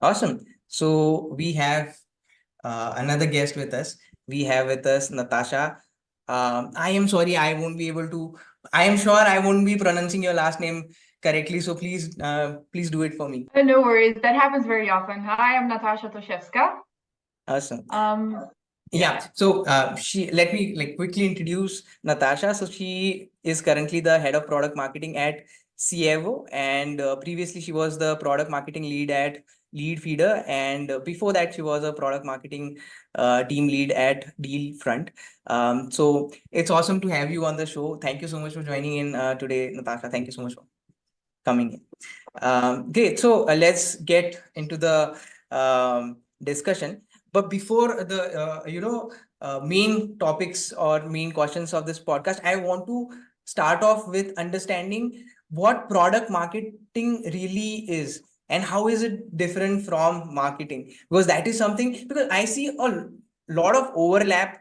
Awesome. So we have another guest with us. We have with us Natasha. I am sorry, I won't be able to. I am sure I won't be pronouncing your last name correctly. So please do it for me. No worries. That happens very often. Hi, I'm Natasha Toshevska. Awesome. Yeah. So she let me like quickly introduce Natasha. So she is currently the head of product marketing at Sievo, and previously she was the product marketing lead at Lead Feeder, and before that she was a product marketing team lead at Deal Front. So it's awesome to have you on the show. Thank you so much for joining in today, Natasha. Thank you so much for coming in. Great. So let's get into the discussion. But before the main topics or main questions of this podcast, I want to start off with understanding what product marketing really is and how is it different from marketing, because that is something, because I see a lot of overlap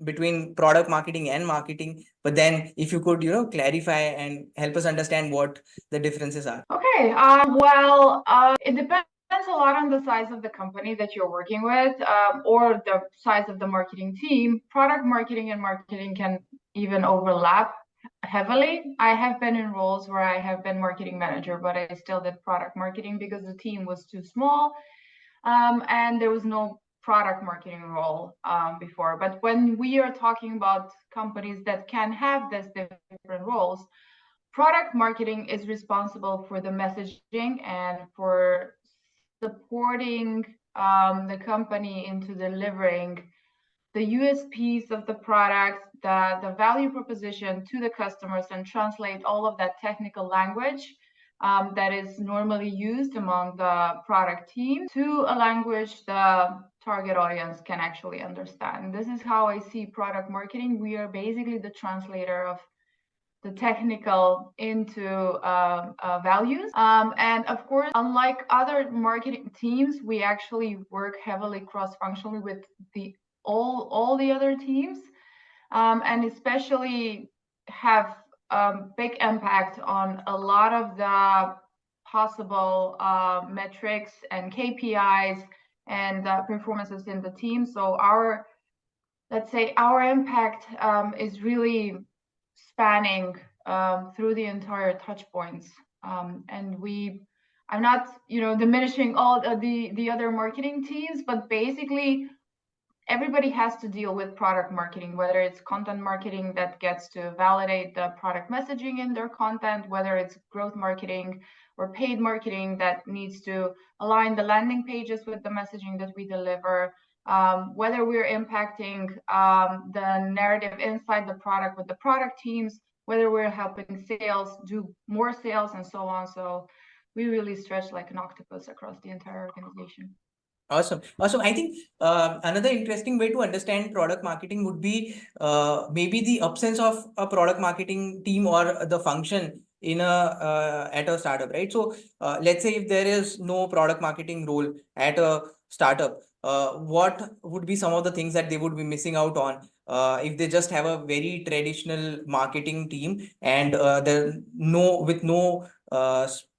between product marketing and marketing. But then if you could clarify and help us understand what the differences are. Okay. It depends a lot on the size of the company that you're working with, or the size of the marketing team. Product marketing and marketing can even overlap heavily. I have been in roles where I have been marketing manager, but I still did product marketing because the team was too small, and there was no product marketing role before. But when we are talking about companies that can have these different roles, product marketing is responsible for the messaging and for supporting the company into delivering the USPs of the product, the value proposition to the customers, and translate all of that technical language that is normally used among the product team to a language the target audience can actually understand. This is how I see product marketing. We are basically the translator of the technical into values. And of course, unlike other marketing teams, we actually work heavily cross-functionally with all the other teams, and especially have big impact on a lot of the possible metrics and KPIs and performances in the team. So let's say our impact is really spanning through the entire touch points. I'm not, diminishing all the other marketing teams, but basically everybody has to deal with product marketing, whether it's content marketing that gets to validate the product messaging in their content, whether it's growth marketing or paid marketing that needs to align the landing pages with the messaging that we deliver, whether we're impacting the narrative inside the product with the product teams, whether we're helping sales do more sales, and so on. So we really stretch like an octopus across the entire organization. Awesome. I think another interesting way to understand product marketing would be maybe the absence of a product marketing team or the function in at a startup, right? So let's say if there is no product marketing role at a startup, what would be some of the things that they would be missing out on if they just have a very traditional marketing team and with no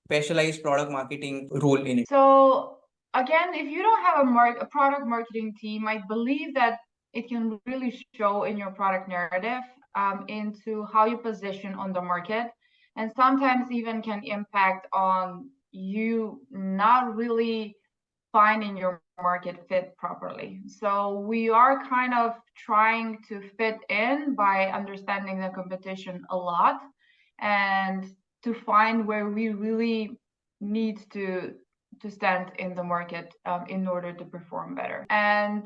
specialized product marketing role in it? So again, if you don't have a product marketing team, I believe that it can really show in your product narrative, into how you position on the market, and sometimes even can impact on you not really finding your market fit properly. So we are kind of trying to fit in by understanding the competition a lot and to find where we really need to stand in the market in order to perform better. And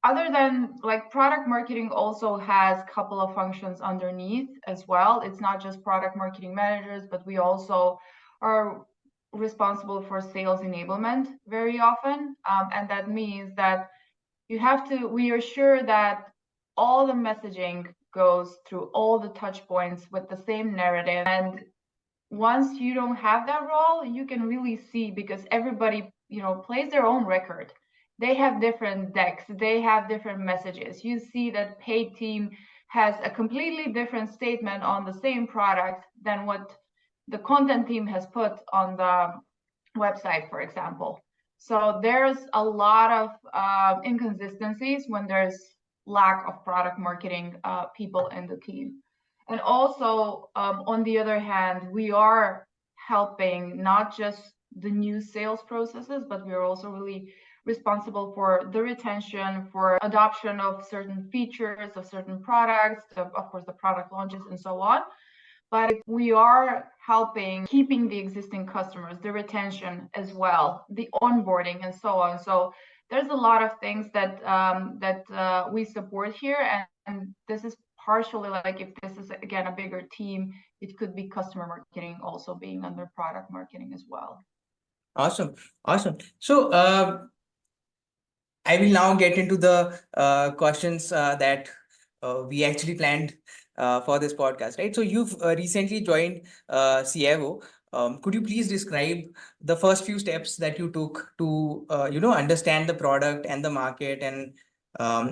other than like product marketing also has a couple of functions underneath as well. It's not just product marketing managers, but we also are responsible for sales enablement very often. And that means that we are sure that all the messaging goes through all the touch points with the same narrative. And once you don't have that role, you can really see, because everybody, plays their own record. They have different decks, they have different messages. You see that paid team has a completely different statement on the same product than what the content team has put on the website, for example. So there's a lot of inconsistencies when there's lack of product marketing people in the team. And also, on the other hand, we are helping not just the new sales processes, but we are also really responsible for the retention, for adoption of certain features, of certain products, of course, the product launches and so on. But we are helping keeping the existing customers, the retention as well, the onboarding and so on. So there's a lot of things that we support here, and this is partially like, if this is again a bigger team, it could be customer marketing also being under product marketing as well. Awesome. So I will now get into the questions that we actually planned for this podcast, right? So you've recently joined Sievo. Could you please describe the first few steps that you took to understand the product and the market, and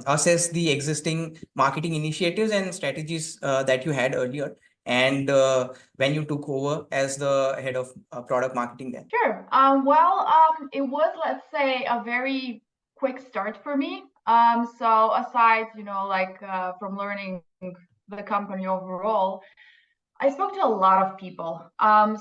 assess the existing marketing initiatives and strategies that you had earlier, and when you took over as the head of product marketing then? Sure. It was, let's say, a very quick start for me. So aside, from learning the company overall, I spoke to a lot of people,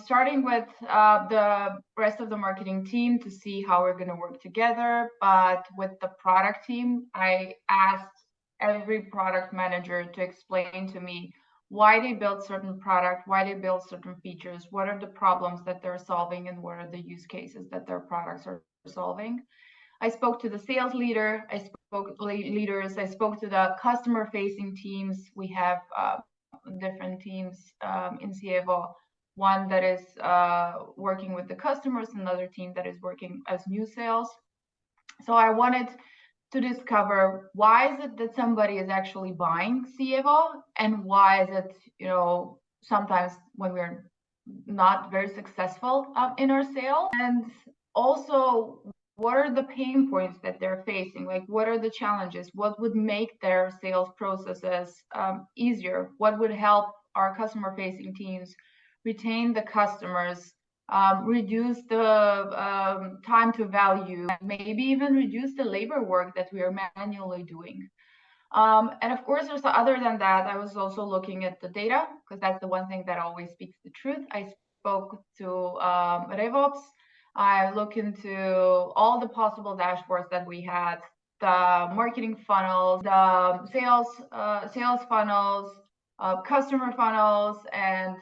starting with the rest of the marketing team to see how we're going to work together. But with the product team, I asked every product manager to explain to me why they build certain product, why they build certain features, what are the problems that they're solving, and what are the use cases that their products are solving. I spoke to the sales leader, I spoke to the customer facing teams. We have different teams in Sievo, one that is working with the customers, another team that is working as new sales. So I wanted to discover, why is it that somebody is actually buying Sievo, and why is it, sometimes when we're not very successful in our sale, and also what are the pain points that they're facing? Like, what are the challenges? What would make their sales processes easier? What would help our customer facing teams retain the customers, reduce the time to value, maybe even reduce the labor work that we are manually doing. And of course, other than that, I was also looking at the data, because that's the one thing that always speaks the truth. I spoke to RevOps. I looked into all the possible dashboards that we had, the marketing funnels, the sales funnels, customer funnels, and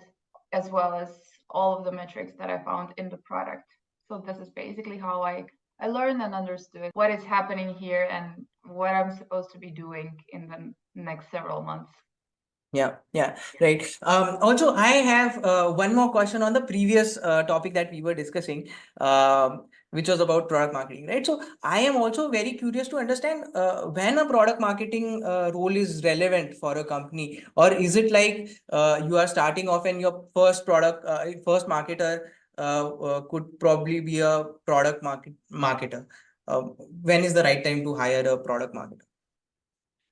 as well as all of the metrics that I found in the product. So this is basically how I learned and understood what is happening here and what I'm supposed to be doing in the next several months. Yeah, right. Also, I have one more question on the previous topic that we were discussing, which was about product marketing, right? So I am also very curious to understand when a product marketing role is relevant for a company, or is it like you are starting off and your first marketer could probably be a product marketer. When is the right time to hire a product marketer?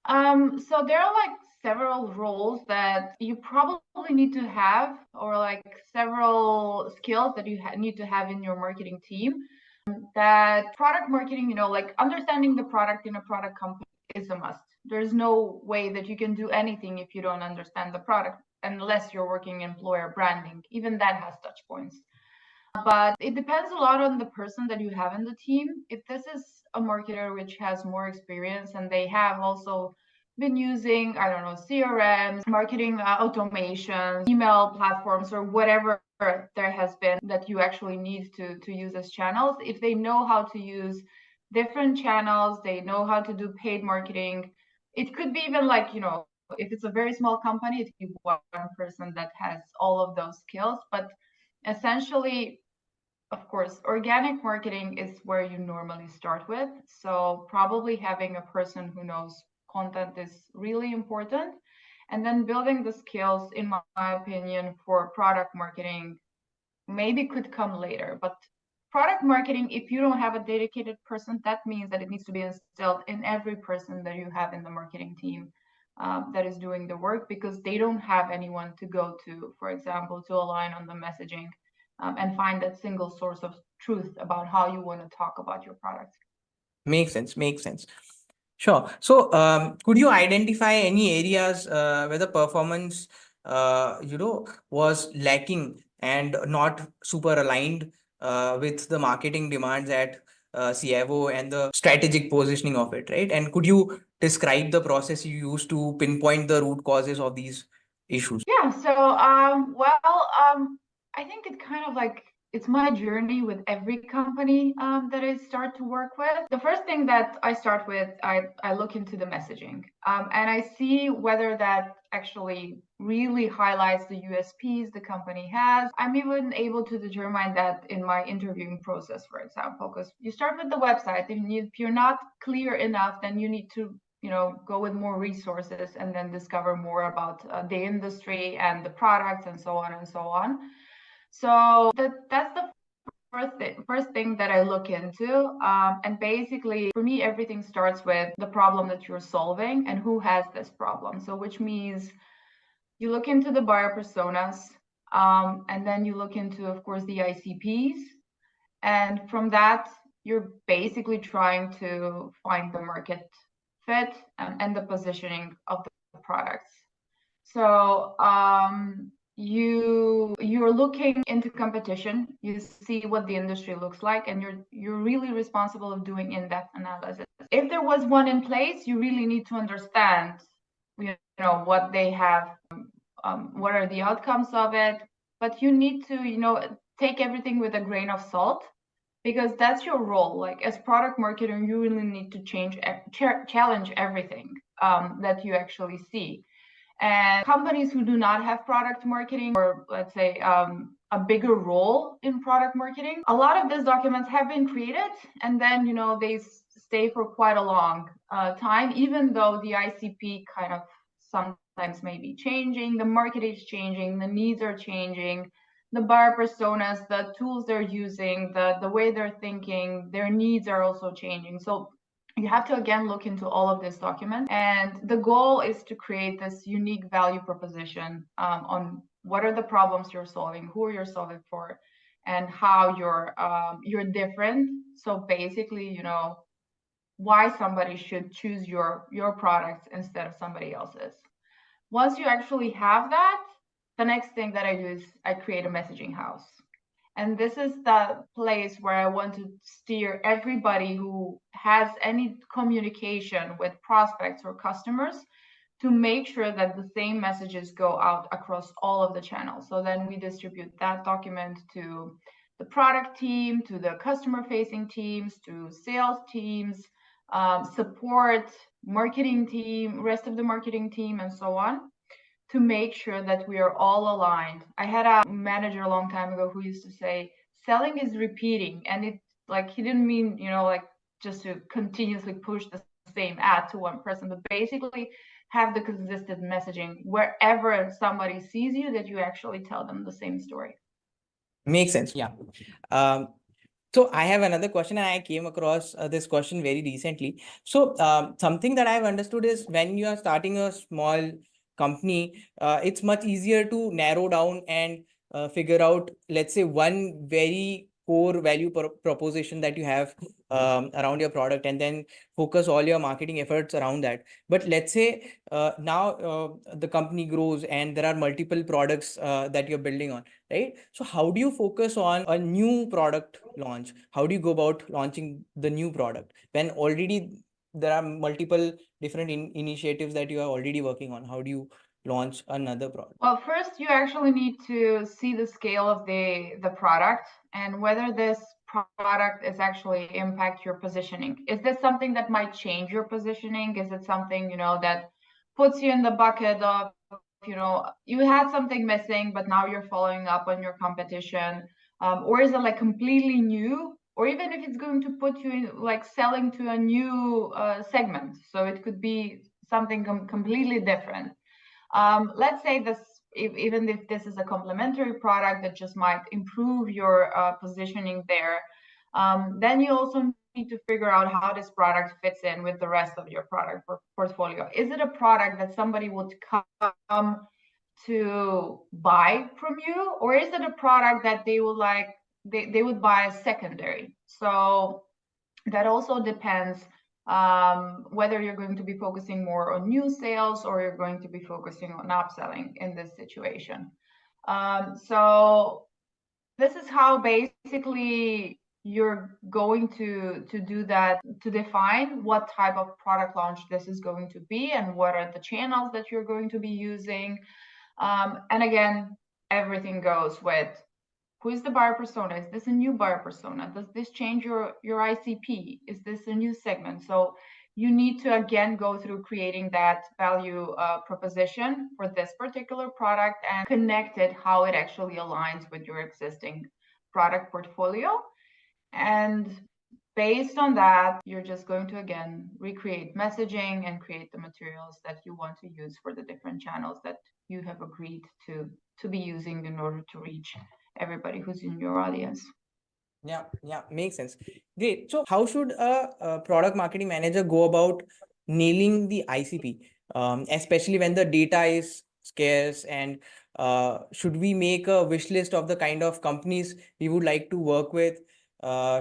So there are like several roles that you probably need to have, or like several skills that you need to have in your marketing team. That product marketing, like understanding the product in a product company is a must. There's no way that you can do anything if you don't understand the product, unless you're working employer branding. Even that has touch points. But it depends a lot on the person that you have in the team. If this is a marketer which has more experience and they have also been using, I don't know, CRMs, marketing automations, email platforms, or whatever there has been that you actually need to use as channels, if they know how to use different channels, they know how to do paid marketing. It could be even like, if it's a very small company, it could be one person that has all of those skills. But essentially, of course, organic marketing is where you normally start with. So probably having a person who knows content is really important. And then building the skills, in my opinion, for product marketing maybe could come later. But product marketing, if you don't have a dedicated person, that means that it needs to be instilled in every person that you have in the marketing team that is doing the work, because they don't have anyone to go to, for example, to align on the messaging and find that single source of truth about how you want to talk about your product. Makes sense. Makes sense. Sure. So, could you identify any areas where the performance, was lacking and not super aligned with the marketing demands at Sievo and the strategic positioning of it, right? And could you describe the process you use to pinpoint the root causes of these issues? Yeah. So, I think it kind of like it's my journey with every company that I start to work with. The first thing that I start with, I look into the messaging, and I see whether that actually really highlights the USPs the company has. I'm even able to determine that in my interviewing process, for example, because you start with the website. If you're not clear enough, then you need to go with more resources and then discover more about the industry and the products and so on and so on. So that's the first thing that I look into. And basically, for me, everything starts with the problem that you're solving and who has this problem. So which means you look into the buyer personas, and then you look into, of course, the ICPs. And from that, you're basically trying to find the market fit and the positioning of the products. So you're looking into competition. You see what the industry looks like, and you're really responsible of doing in-depth analysis. If there was one in place, you really need to understand, what they have, what are the outcomes of it. But you need to, take everything with a grain of salt, because that's your role. Like as product marketer, you really need to challenge everything that you actually see. And companies who do not have product marketing, or let's say a bigger role in product marketing, a lot of these documents have been created, and then they stay for quite a long time, even though the ICP kind of sometimes may be changing, the market is changing, the needs are changing, the buyer personas, the tools they're using, the way they're thinking, their needs are also changing. So you have to again look into all of this document, and the goal is to create this unique value proposition on what are the problems you're solving, who you're solving for, and how you're different. So basically, why somebody should choose your products instead of somebody else's. Once you actually have that, the next thing that I do is I create a messaging house. And this is the place where I want to steer everybody who has any communication with prospects or customers to make sure that the same messages go out across all of the channels. So then we distribute that document to the product team, to the customer facing teams, to sales teams, support, marketing team, rest of the marketing team, and so on, to make sure that we are all aligned. I had a manager a long time ago who used to say, selling is repeating. And it, like, he didn't mean, like just to continuously push the same ad to one person, but basically have the consistent messaging wherever somebody sees you, that you actually tell them the same story. Makes sense. Yeah. So I have another question, and I came across this question very recently. So something that I've understood is when you are starting a small company, it's much easier to narrow down and figure out, let's say, one very core value proposition that you have around your product, and then focus all your marketing efforts around that. But let's say now the company grows and there are multiple products that you're building on, right? So how do you focus on a new product launch? How do you go about launching the new product when already there are multiple different initiatives that you are already working on? How do you launch another product? Well, first you actually need to see the scale of the product and whether this product is actually impact your positioning. Is this something that might change your positioning? Is it something, that puts you in the bucket of, you had something missing, but now you're following up on your competition? Or is it like completely new? Or even if it's going to put you in like selling to a new segment. So it could be something completely different. Let's say this, even if this is a complementary product that just might improve your positioning there, then you also need to figure out how this product fits in with the rest of your product portfolio. Is it a product that somebody would come to buy from you, or is it a product that they will like they would buy secondary. So that also depends whether you're going to be focusing more on new sales or you're going to be focusing on upselling in this situation. So this is how basically you're going to do that, to define what type of product launch this is going to be and what are the channels that you're going to be using. And again, everything goes with who is the buyer persona? Is this a new buyer persona? Does this change your ICP? Is this a new segment? So you need to again go through creating that value proposition for this particular product and connect it how it actually aligns with your existing product portfolio. And based on that, you're just going to again recreate messaging and create the materials that you want to use for the different channels that you have agreed to be using in order to reach everybody who's in your audience. Yeah, makes sense. Great. So how should a product marketing manager go about nailing the ICP, especially when the data is scarce? And should we make a wish list of the kind of companies we would like to work with?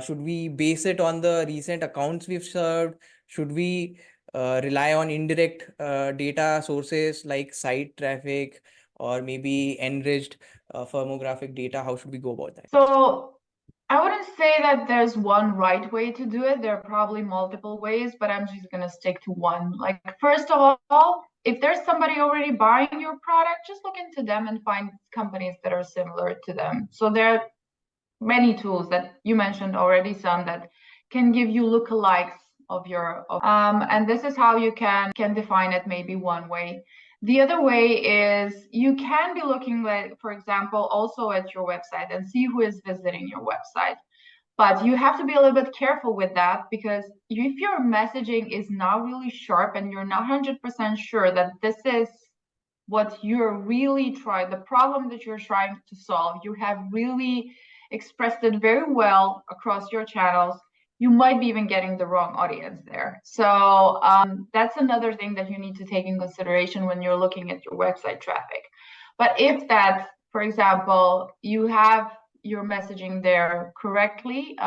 Should we base it on the recent accounts we've served? Should we rely on indirect data sources like site traffic or maybe enriched firmographic data? How should we go about that? So I wouldn't say that there's one right way to do it. There are probably multiple ways, but I'm just going to stick to one. Like, first of all, if there's somebody already buying your product, just look into them and find companies that are similar to them. So there are many tools that you mentioned already, some that can give you lookalikes of your, and this is how you can define it maybe one way. The other way is you can be looking, like, for example, also at your website and see who is visiting your website. But you have to be a little bit careful with that, because if your messaging is not really sharp and you're not 100% sure that this is what you're really trying, the problem that you're trying to solve, you have really expressed it very well across your channels, you might be even getting the wrong audience there. So that's another thing that you need to take in consideration when you're looking at your website traffic. But if that, for example, you have your messaging there correctly,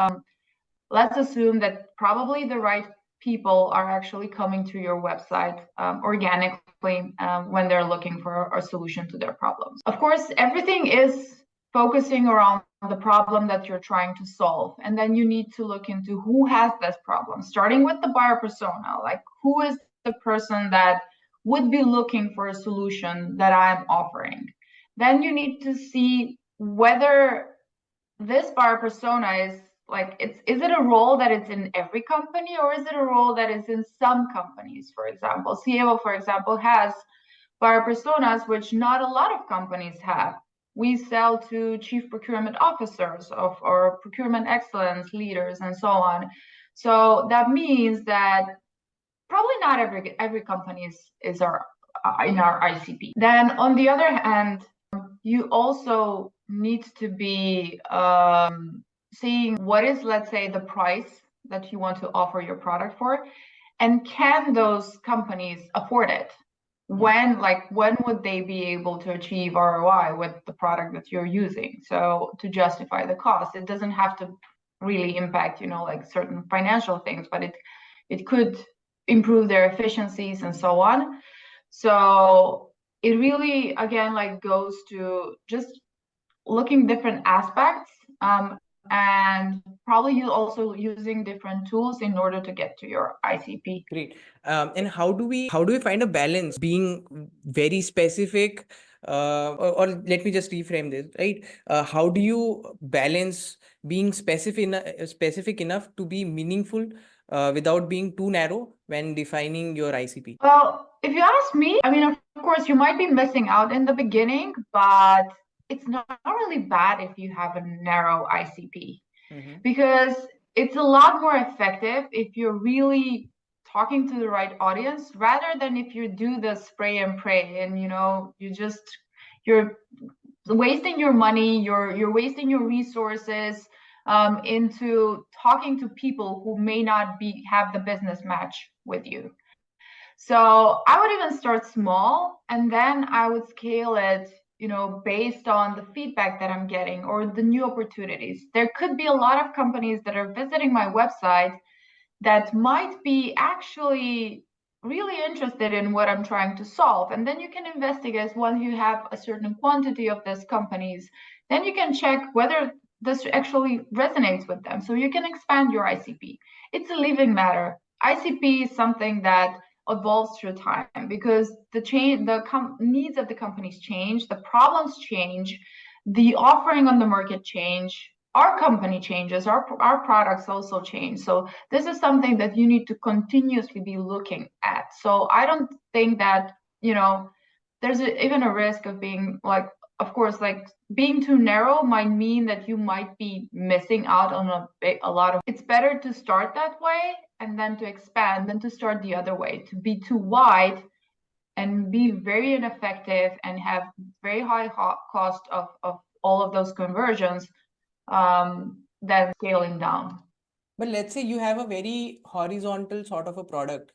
let's assume that probably the right people are actually coming to your website organically when they're looking for a solution to their problems. Of course, everything is focusing around the problem that you're trying to solve. And then you need to look into who has this problem, starting with the buyer persona, like who is the person that would be looking for a solution that I'm offering. Then you need to see whether this buyer persona is like, is it a role that is in every company, or is it a role that is in some companies? For example, Sievo, for example, has buyer personas which not a lot of companies have. We sell to chief procurement officers or procurement excellence leaders and so on. So that means that probably not every company is our in our ICP. Then on the other hand, you also need to be seeing what is, let's say, the price that you want to offer your product for, and can those companies afford it? When would they be able to achieve ROI with the product that you're using? So to justify the cost, it doesn't have to really impact, like certain financial things, but it could improve their efficiencies and so on. So it really, again, like goes to just looking different aspects, and probably you also using different tools in order to get to your ICP. Great. And how do we find a balance being very specific, or let me just reframe this, right? How do you balance being specific enough to be meaningful without being too narrow when defining your ICP? Well, if you ask me, I mean, of course, you might be missing out in the beginning, but it's not really bad if you have a narrow ICP, because it's a lot more effective if you're really talking to the right audience, rather than if you do the spray and pray and you're wasting your money, you're wasting your resources into talking to people who may not have the business match with you. So I would even start small, and then I would scale it based on the feedback that I'm getting or the new opportunities. There could be a lot of companies that are visiting my website that might be actually really interested in what I'm trying to solve. And then you can investigate once you have a certain quantity of these companies, then you can check whether this actually resonates with them. So you can expand your ICP. It's a living matter. ICP is something that evolves through time because the needs of the companies change, the problems change, the offering on the market change, our company changes, our products also change. So this is something that you need to continuously be looking at. So I don't think that there's even a risk of being of course, being too narrow might mean that you might be missing out on a lot of. It's better to start that way and then to expand than to start the other way, to be too wide and be very ineffective and have very high cost of all of those conversions than scaling down. But let's say you have a very horizontal sort of a product,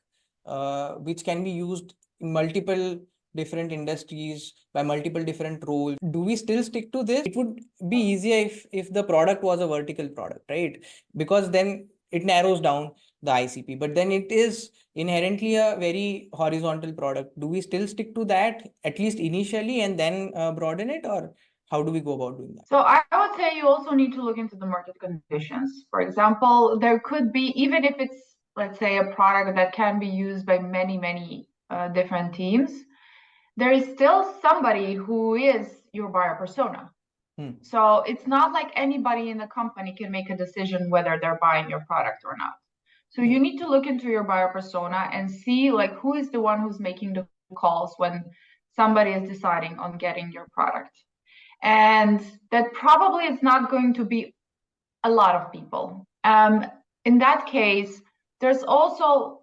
which can be used in multiple different industries by multiple different roles. Do we still stick to this? It would be easier if the product was a vertical product, right? Because then it narrows down the ICP, but then it is inherently a very horizontal product. Do we still stick to that at least initially and then broaden it, or how do we go about doing that? So I would say you also need to look into the market conditions. For example, there could be, even if it's, let's say, a product that can be used by many different teams, there is still somebody who is your buyer persona. So it's not like anybody in the company can make a decision whether they're buying your product or not. So you need to look into your buyer persona and see who is the one who's making the calls when somebody is deciding on getting your product. And that probably is not going to be a lot of people. In that case, there's also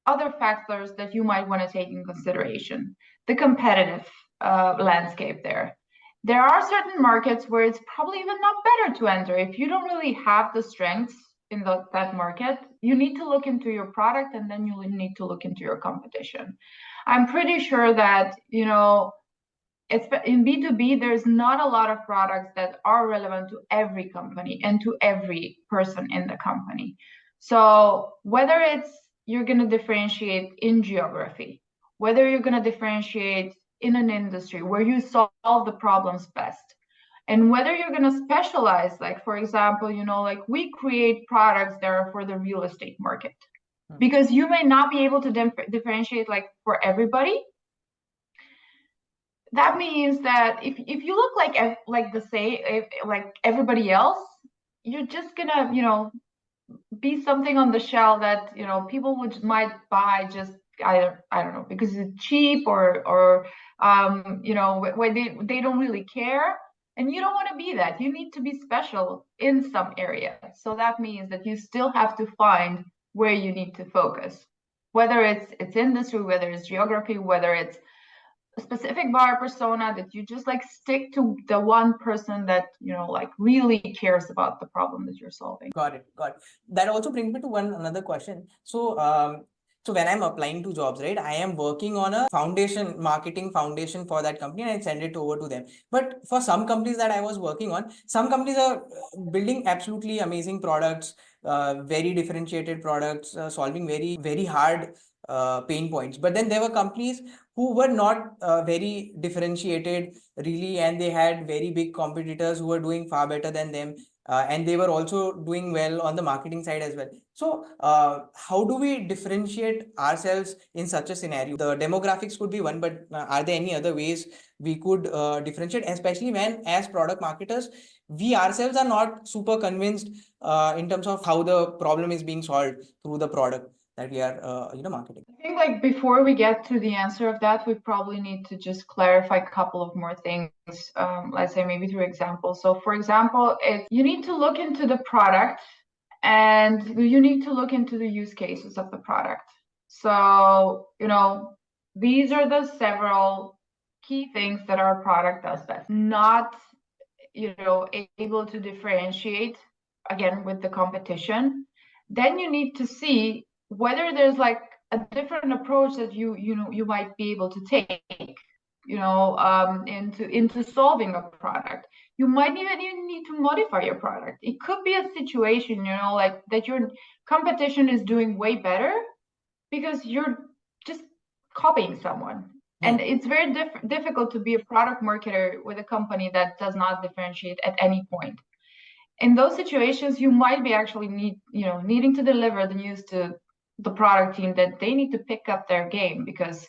other factors that you might want to take in consideration. The competitive landscape there. There are certain markets where it's probably even not better to enter. If you don't really have the strengths in that market, you need to look into your product and then you need to look into your competition. I'm pretty sure that, in B2B, there's not a lot of products that are relevant to every company and to every person in the company. So whether it's you're going to differentiate in geography, whether you're going to differentiate in an industry where you solve the problems best, and whether you're going to specialize, for example, we create products that are for the real estate market, because you may not be able to differentiate for everybody. That means that if you look like the same, like everybody else, you're just gonna be something on the shelf that people might buy just I don't know, because it's cheap or where they don't really care, and you don't want to be that. You need to be special in some area. So that means that you still have to find where you need to focus, whether it's industry, whether it's geography, whether it's a specific buyer persona, that you just stick to the one person that really cares about the problem that you're solving. Got it. That also brings me to another question. So when I'm applying to jobs, right, I am working on a marketing foundation for that company, and I send it over to them. But for some companies that I was working on, some companies are building absolutely amazing products, very differentiated products, solving very hard pain points. But then there were companies who were not very differentiated really, and they had very big competitors who were doing far better than them. And they were also doing well on the marketing side as well. So how do we differentiate ourselves in such a scenario? The demographics could be one, but are there any other ways we could differentiate, especially when as product marketers, we ourselves are not super convinced in terms of how the problem is being solved through the product that we are marketing? I think before we get to the answer of that, we probably need to just clarify a couple of more things, let's say maybe through examples. So for example, you need to look into the product and you need to look into the use cases of the product. So, these are the several key things that our product does best. Not, able to differentiate again with the competition. Then you need to see whether there's a different approach that you might be able to take. into solving a product. You might even need to modify your product. It could be a situation, like that your competition is doing way better because you're just copying someone. And it's very difficult to be a product marketer with a company that does not differentiate at any point. In those situations, you might be actually needing to deliver the news to the product team that they need to pick up their game, because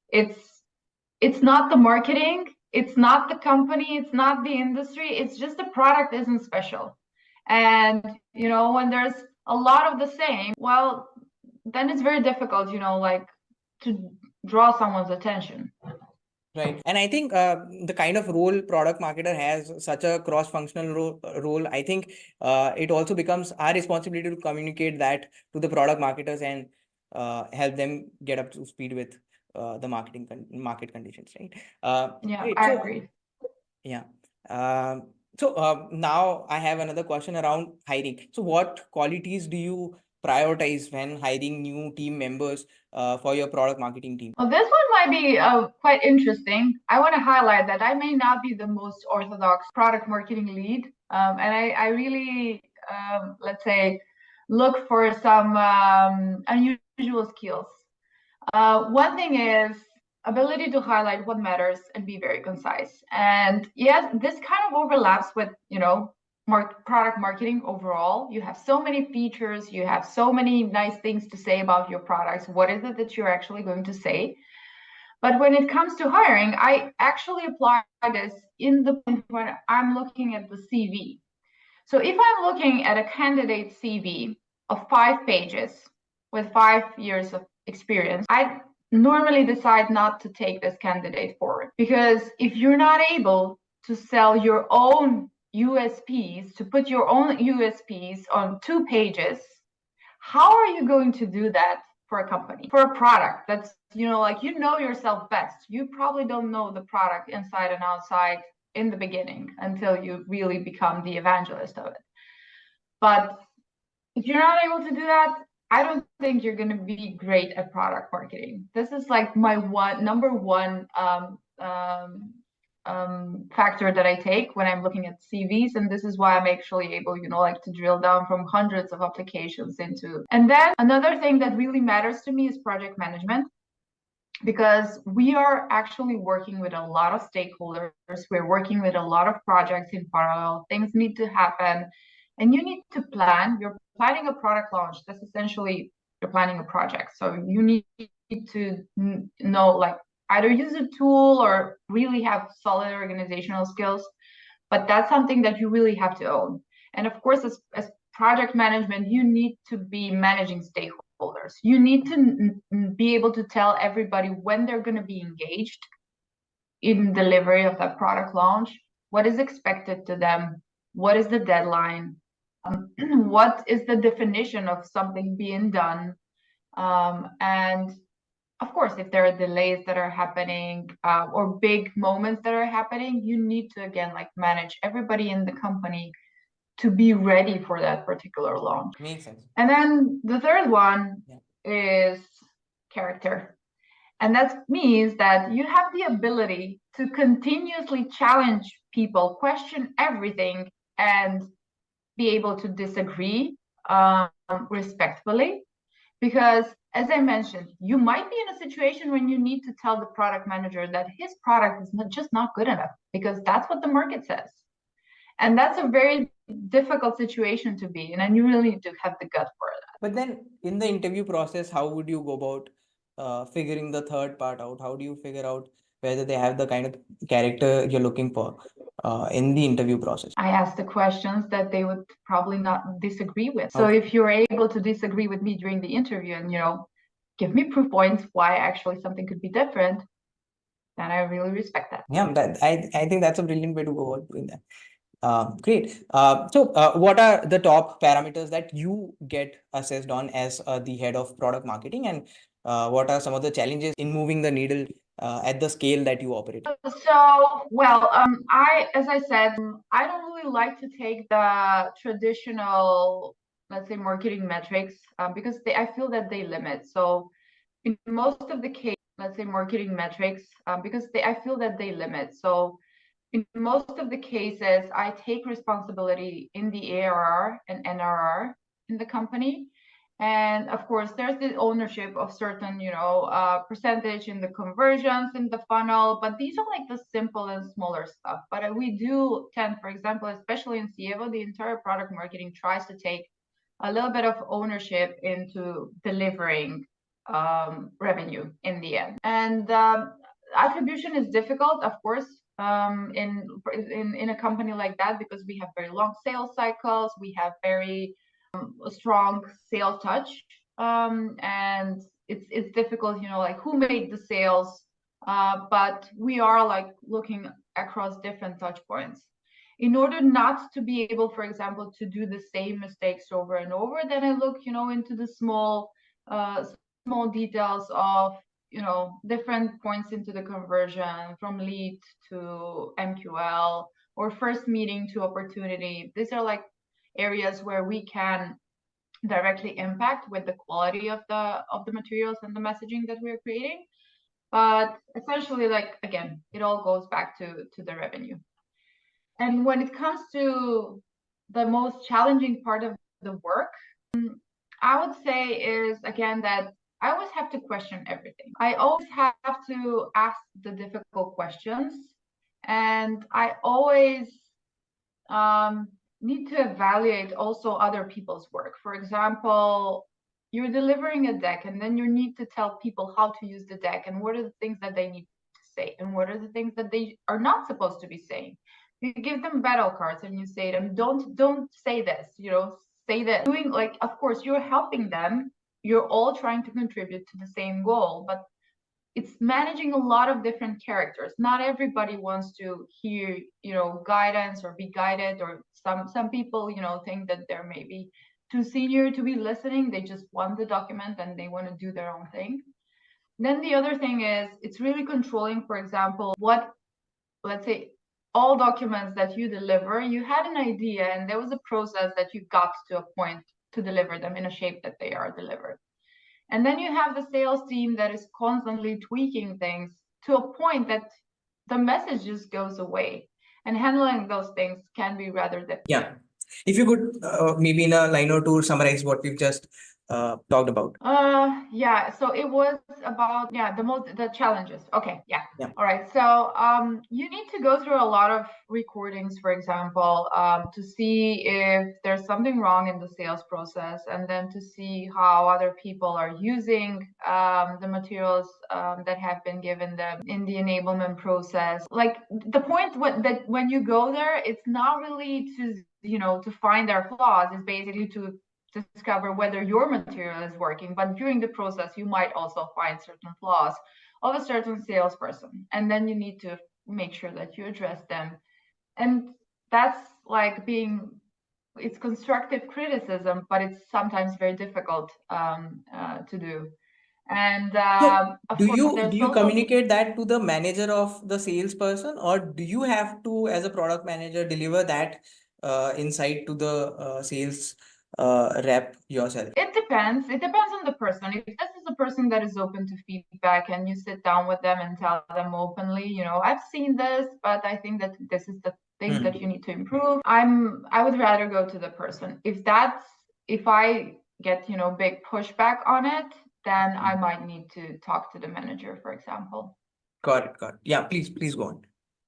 it's not the marketing, it's not the company, it's not the industry, it's just the product isn't special. And when there's a lot of the same, well, then it's very difficult, like to draw someone's attention. Right. And I think the kind of role product marketer has, such a cross-functional role, I think it also becomes our responsibility to communicate that to the product marketers and help them get up to speed with the market conditions, right? Yeah, great. I agree. Yeah. So now I have another question around hiring. So what qualities do you prioritize when hiring new team members for your product marketing team? Well, this one might be quite interesting. I want to highlight that I may not be the most orthodox product marketing lead, and I really, let's say, look for some unusual skills. One thing is ability to highlight what matters and be very concise. And yes, this kind of overlaps with, product marketing overall. You have so many features, you have so many nice things to say about your products. What is it that you're actually going to say? But when it comes to hiring, I actually apply this in the point when I'm looking at the CV. So if I'm looking at a candidate CV of 5 pages with 5 years of experience, I normally decide not to take this candidate forward, because if you're not able to sell your own USPs, to put your own USPs on 2 pages, how are you going to do that for a company, for a product that's, like, yourself best? You probably don't know the product inside and outside in the beginning until you really become the evangelist of it. But if you're not able to do that, I don't think you're going to be great at product marketing. This is like my number one factor that I take when I'm looking at CVs, and this is why I'm actually able, like, to drill down from hundreds of applications into. And then another thing that really matters to me is project management, because we are actually working with a lot of stakeholders. We're working with a lot of projects in parallel. Things need to happen, and you need to plan. You're planning a product launch. That's essentially, you're planning a project. So you need to know, like, either use a tool or really have solid organizational skills. But that's something that you really have to own. And of course, as project management, you need to be managing stakeholders. You need to be able to tell everybody when they're going to be engaged in delivery of that product launch, what is expected to them, what is the deadline, what is the definition of something being done, and of course, if there are delays that are happening or big moments that are happening, you need to, again, like, manage everybody in the company to be ready for that particular launch. Makes sense. And then the third one is character. And that means that you have the ability to continuously challenge people, question everything, and be able to disagree respectfully. Because, as I mentioned, you might be in a situation when you need to tell the product manager that his product is just not good enough, because that's what the market says. And that's a very difficult situation to be in, and you really need to have the gut for that. But then in the interview process, how would you go about figuring the third part out? How do you figure out whether they have the kind of character you're looking for in the interview process? I ask the questions that they would probably not disagree with. So if you're able to disagree with me during the interview and, give me proof points why actually something could be different, then I really respect that. Yeah, I think that's a brilliant way to go about doing that. Great. So what are the top parameters that you get assessed on as the head of product marketing, and what are some of the challenges in moving the needle at the scale that you operate? So, well, as I said, I don't really like to take the traditional, let's say, marketing metrics because I feel that they limit. So in most of the case, let's say, marketing metrics, because I feel that they limit. So in most of the cases, I take responsibility in the ARR and NRR in the company. And of course, there's the ownership of certain, percentage in the conversions in the funnel, but these are like the simple and smaller stuff. But we do tend, for example, especially in Sievo, the entire product marketing tries to take a little bit of ownership into delivering revenue in the end. And attribution is difficult, of course, in a company like that, because we have very long sales cycles, we have very strong sales touch, and it's difficult, like who made the sales, but we are like looking across different touch points. In order not to be able, for example, to do the same mistakes over and over, then I look, into the small details of, different points into the conversion from lead to MQL or first meeting to opportunity. These are like areas where we can directly impact with the quality of the materials and the messaging that we're creating. But essentially, like, again, it all goes back to the revenue. And when it comes to the most challenging part of the work, I would say is, again, that I always have to question everything. I always have to ask the difficult questions, and I always need to evaluate also other people's work. For example, you're delivering a deck, and then you need to tell people how to use the deck and what are the things that they need to say and what are the things that they are not supposed to be saying. You give them battle cards and you say to them, don't say this, say that. Doing, like, of course, you're helping them. You're all trying to contribute to the same goal, but it's managing a lot of different characters. Not everybody wants to hear, guidance or be guided, or some people, think that they're maybe too senior to be listening. They just want the document and they want to do their own thing. Then the other thing is, it's really controlling, for example, what, let's say, all documents that you deliver, you had an idea and there was a process that you got to a point to deliver them in a shape that they are delivered. And then you have the sales team that is constantly tweaking things to a point that the message just goes away. And handling those things can be rather difficult. Yeah. If you could maybe in a line or two summarize what we've just talked about. Yeah, so it was about, the challenges. Okay, yeah. All right, so you need to go through a lot of recordings, for example, to see if there's something wrong in the sales process, and then to see how other people are using the materials that have been given them in the enablement process. Like, the point when you go there, it's not really to find their flaws, it's basically to discover whether your material is working, but during the process you might also find certain flaws of a certain salesperson, and then you need to make sure that you address them. And that's like it's constructive criticism, but it's sometimes very difficult to do. And do you communicate that to the manager of the salesperson, or do you have to, as a product manager, deliver that insight to the sales rep yourself? It depends. It depends on the person. If this is a person that is open to feedback and you sit down with them and tell them openly, I've seen this, but I think that this is the thing that you need to improve. I would rather go to the person. If I get, big pushback on it, then I might need to talk to the manager, for example. Got it. Yeah, please go on.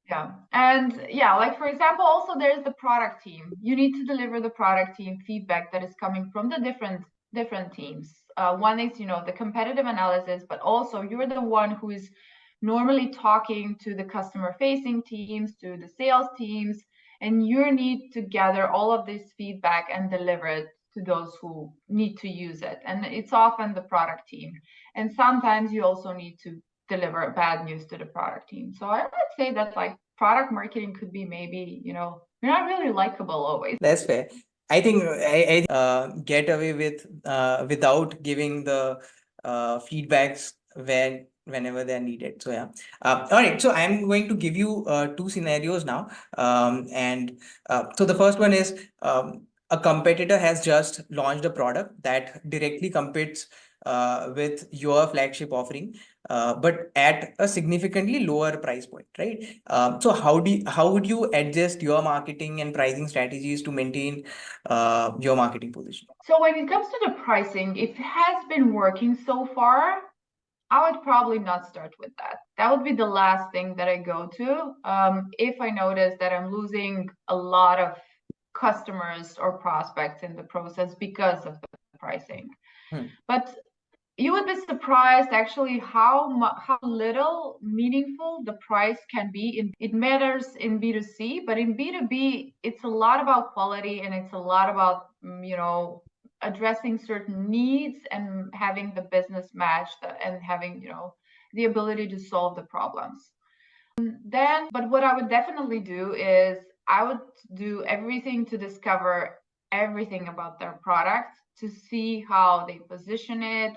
Yeah. And yeah, like, for example, also there's the product team. You need to deliver the product team feedback that is coming from the different teams. One is, the competitive analysis, but also you're the one who is normally talking to the customer facing teams, to the sales teams, and you need to gather all of this feedback and deliver it to those who need to use it. And it's often the product team. And sometimes you also need to deliver bad news to the product team. So I would say that, like, product marketing could be maybe, you're not really likable always. That's fair. I think I get away with without giving the feedbacks whenever they're needed. So yeah. All right. So I'm going to give you two scenarios now. So the first one is a competitor has just launched a product that directly competes with your flagship offering, but at a significantly lower price point, right? So how would you adjust your marketing and pricing strategies to maintain your marketing position? So when it comes to the pricing, if it has been working so far, I would probably not start with that. That would be the last thing that I go to. If I notice that I'm losing a lot of customers or prospects in the process because of the pricing. But you would be surprised actually how little meaningful the price can be. It matters in B2C, but in B2B, it's a lot about quality, and it's a lot about addressing certain needs and having the business match and having the ability to solve the problems. But what I would definitely do is I would do everything to discover everything about their product, to see how they position it,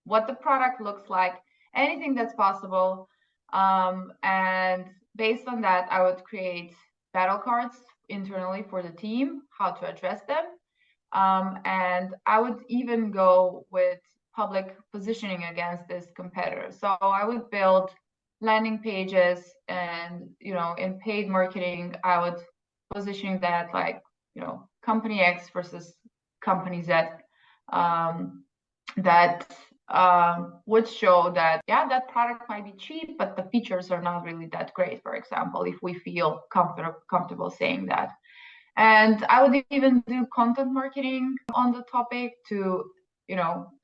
what the product looks like, anything that's possible. And based on that, I would create battle cards internally for the team, how to address them. And I would even go with public positioning against this competitor. So I would build landing pages, and in paid marketing, I would position that like company X versus company Z, that would show that that product might be cheap, but the features are not really that great, for example, if we feel comfortable saying that. And I would even do content marketing on the topic to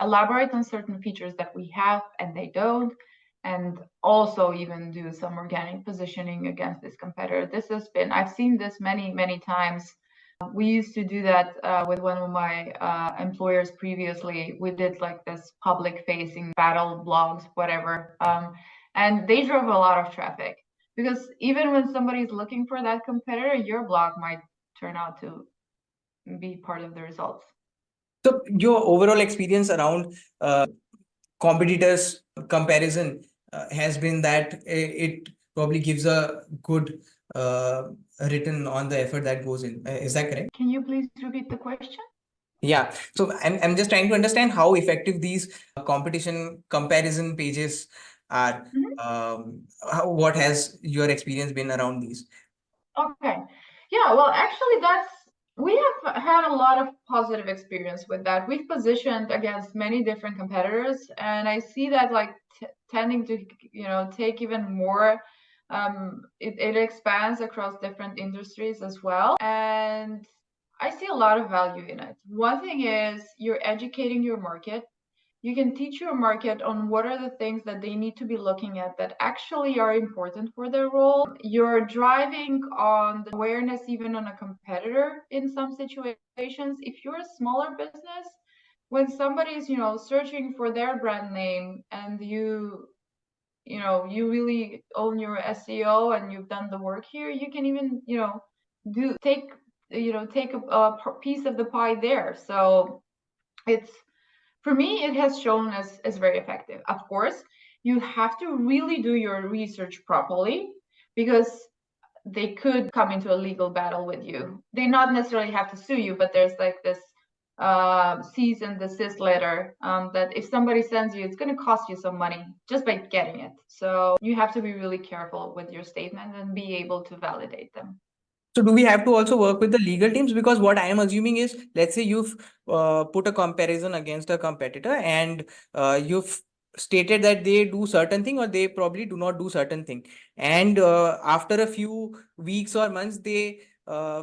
elaborate on certain features that we have and they don't, and also even do some organic positioning against this competitor. I've seen this many times. We used to do that with one of my employers previously. We did like this public facing battle blogs, whatever. And they drove a lot of traffic, because even when somebody's looking for that competitor, your blog might turn out to be part of the results. So your overall experience around competitors comparison has been that it probably gives a good return on the effort that goes in. Is that correct? Can you please repeat the question? Yeah. So I'm just trying to understand how effective these competition comparison pages are. What has your experience been around these? Okay. Yeah, well, actually, we have had a lot of positive experience with that. We've positioned against many different competitors, and I see that like tending to, take even more. It expands across different industries as well, and I see a lot of value in it. One thing is you're educating your market. You can teach your market on what are the things that they need to be looking at that actually are important for their role. You're driving on the awareness even on a competitor in some situations. If you're a smaller business, when somebody's searching for their brand name, and you really own your SEO and you've done the work here, you can even take a piece of the pie there. So it's, for me, it has shown as very effective. Of course, you have to really do your research properly, because they could come into a legal battle with you. They not necessarily have to sue you, but there's like this cease and desist letter that if somebody sends you, it's going to cost you some money just by getting it. So you have to be really careful with your statement and be able to validate them. So do we have to also work with the legal teams? Because what I am assuming is, let's say you've put a comparison against a competitor, and you've stated that they do certain thing or they probably do not do certain thing. And after a few weeks or months, they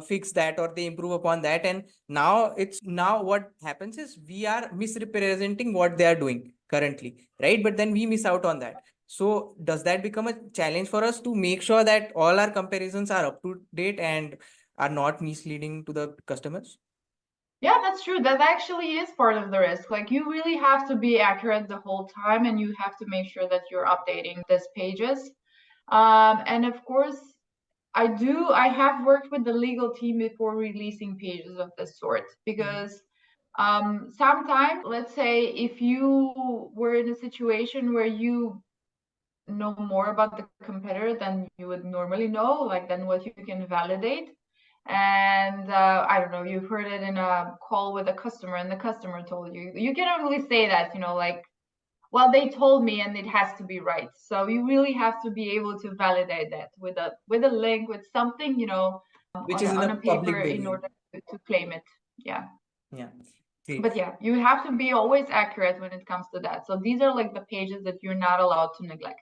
fix that or they improve upon that. And now what happens is we are misrepresenting what they are doing currently, right? But then we miss out on that. So does that become a challenge for us to make sure that all our comparisons are up to date and are not misleading to the customers? Yeah, that's true. That actually is part of the risk. Like, you really have to be accurate the whole time, and you have to make sure that you're updating these pages. And of course, I have worked with the legal team before releasing pages of this sort, because sometimes, let's say, if you were in a situation where you know more about the competitor than you would normally know, like than what you can validate, And I don't know, you've heard it in a call with a customer and the customer told you. You cannot really say that, you know, like, well, they told me and it has to be right. So you really have to be able to validate that with a link, with something, you know, Which is in on a a public paper in domain. order to claim it. Yeah. Yeah. Great. But yeah, you have to be always accurate when it comes to that. So these are like the pages that you're not allowed to neglect.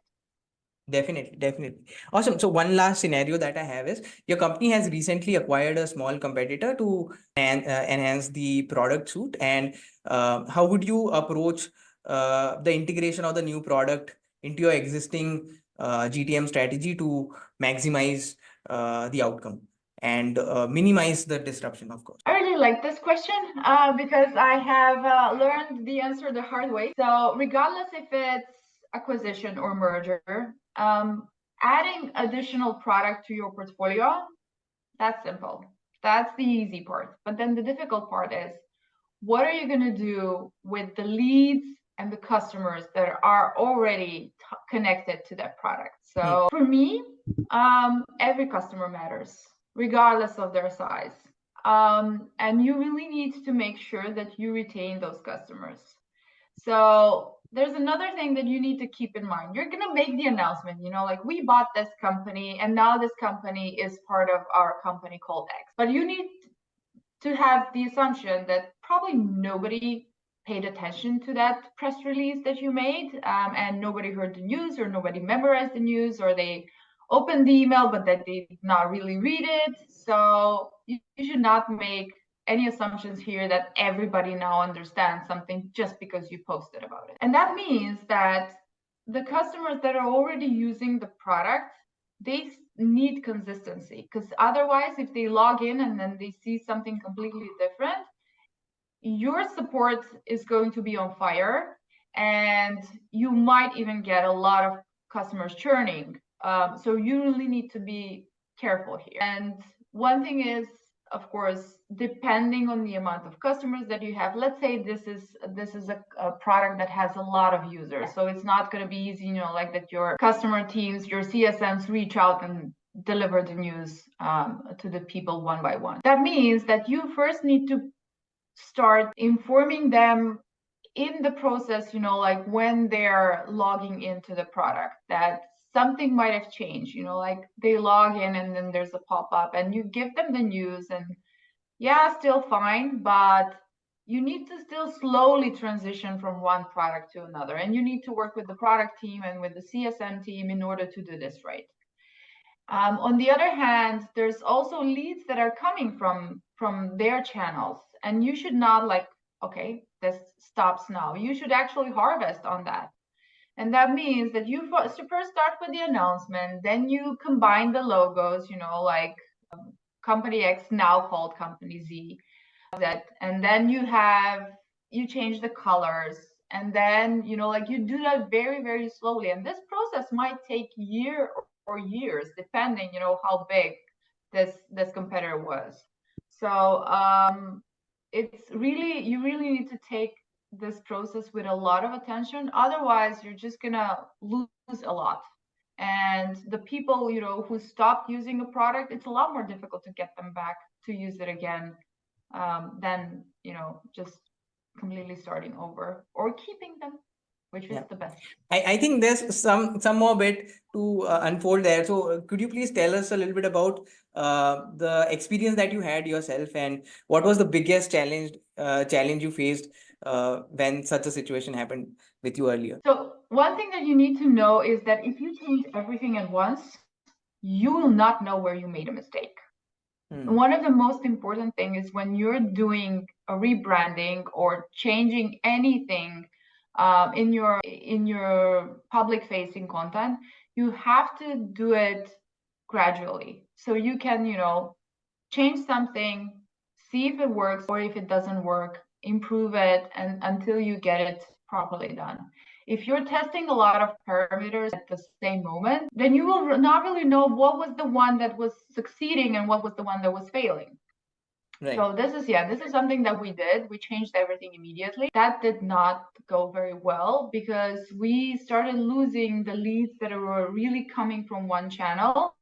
Definitely, definitely. Awesome. So one last scenario that I have is your company has recently acquired a small competitor to enhance the product suite. And how would you approach the integration of the new product into your existing GTM strategy to maximize the outcome and minimize the disruption, of course? I really like this question because I have learned the answer the hard way. So regardless if it's acquisition or merger, adding additional product to your portfolio, that's simple. That's the easy part. But then the difficult part is, what are you going to do with the leads and the customers that are already connected to that product? So for me, every customer matters, regardless of their size. And you really need to make sure that you retain those customers. So there's another thing that you need to keep in mind. You're going to make the announcement, you know, like, we bought this company and now this company is part of our company called X. But you need to have the assumption that probably nobody paid attention to that press release that you made, and nobody heard the news, or nobody memorized the news, or they opened the email but that they did not really read it. So you should not make any assumptions here that everybody now understands something just because you posted about it. And that means that the customers that are already using the product, they need consistency, because otherwise, if they log in and then they see something completely different, your support is going to be on fire, and you might even get a lot of customers churning. So you really need to be careful here. And one thing is, of course, depending on the amount of customers that you have, let's say this is a product that has a lot of users, so it's not going to be easy, you know, like that your customer teams, your CSMs reach out and deliver the news to the people one by one. That means that you first need to start informing them in the process, you know, like when they're logging into the product, that something might have changed, you know, like they log in and then there's a pop-up and you give them the news, and yeah, still fine, but you need to still slowly transition from one product to another, and you need to work with the product team and with the CSM team in order to do this right. On the other hand, there's also leads that are coming from their channels, and you should not like, okay, this stops now. You should actually harvest on that. And that means that you first start with the announcement, then you combine the logos, you know, like company X now called company Z, and then you change the colors, and then, you know, like you do that very, very slowly. And this process might take year or years, depending, you know, how big this competitor was. So it's really, you really need to take this process with a lot of attention. Otherwise, you're just gonna lose a lot. And the people, you know, who stopped using a product, it's a lot more difficult to get them back to use it again, than, you know, just completely starting over or keeping them, which is the best. I think there's some more bit to unfold there. So could you please tell us a little bit about the experience that you had yourself, and what was the biggest challenge you faced when such a situation happened with you earlier? So one thing that you need to know is that if you change everything at once, you will not know where you made a mistake. One of the most important things is when you're doing a rebranding or changing anything in your public facing content, you have to do it gradually. So you can, you know, change something, see if it works, or if it doesn't work, improve it, and until you get it properly done. If you're testing a lot of parameters at the same moment, then you will not really know what was the one that was succeeding and what was the one that was failing. Right. So this is something that we did. We changed everything immediately. That did not go very well because we started losing the leads that were really coming from one channel,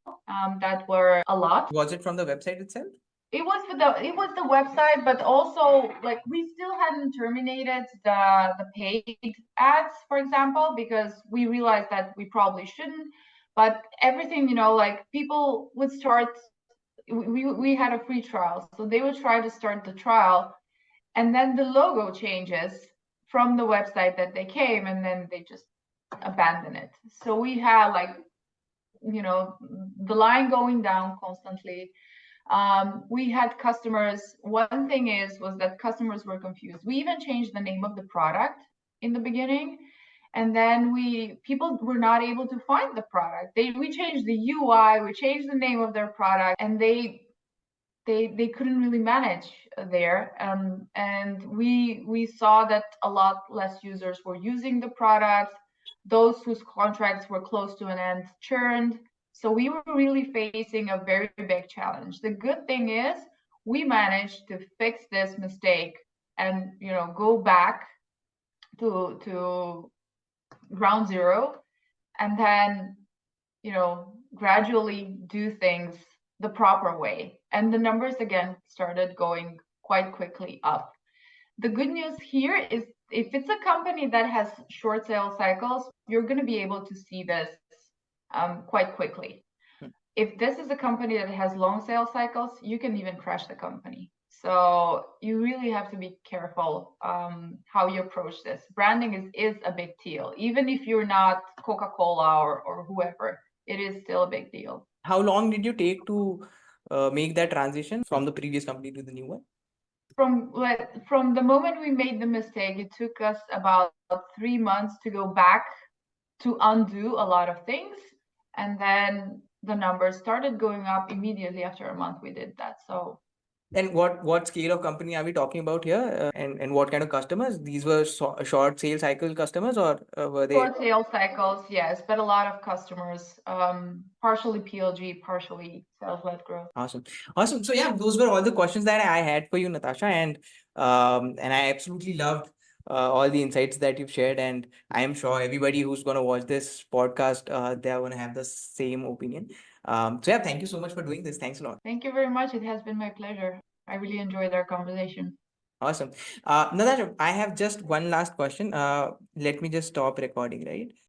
that were a lot. Was it from the website itself? It was the website, but also like we still hadn't terminated the paid ads, for example, because we realized that we probably shouldn't. But everything, like people would start. We had a free trial, so they would try to start the trial, and then the logo changes from the website that they came, and then they just abandon it. So we had like the line going down constantly. We had customers. One thing was that customers were confused. We even changed the name of the product in the beginning, and then people were not able to find the product. We changed the UI, we changed the name of their product, and they couldn't really manage there. And we saw that a lot less users were using the product. Those whose contracts were close to an end churned. So we were really facing a very big challenge. The good thing is we managed to fix this mistake and go back to ground zero, and then gradually do things the proper way. And the numbers again started going quite quickly up. The good news here is if it's a company that has short sales cycles, you're going to be able to see this quite quickly. If this is a company that has long sales cycles, you can even crash the company. So you really have to be careful how you approach this. Branding is a big deal. Even if you're not Coca-Cola or whoever, it is still a big deal. How long did you take to make that transition from the previous company to the new one? From the moment we made the mistake, it took us about 3 months to go back to undo a lot of things, and then the numbers started going up immediately after a month we did that. So. And what scale of company are we talking about here, and what kind of customers? These were short sales cycle customers, or were they short sales cycles? Yes, but a lot of customers, partially PLG, partially sales-led growth. Awesome. So yeah, those were all the questions that I had for you, Natasha, and I absolutely loved all the insights that you've shared, and I am sure everybody who's going to watch this podcast, they're going to have the same opinion. So yeah, thank you so much for doing this. Thanks a lot. Thank you very much. It has been my pleasure. I really enjoyed our conversation. Awesome. Natasha, I have just one last question. Let me just stop recording, right?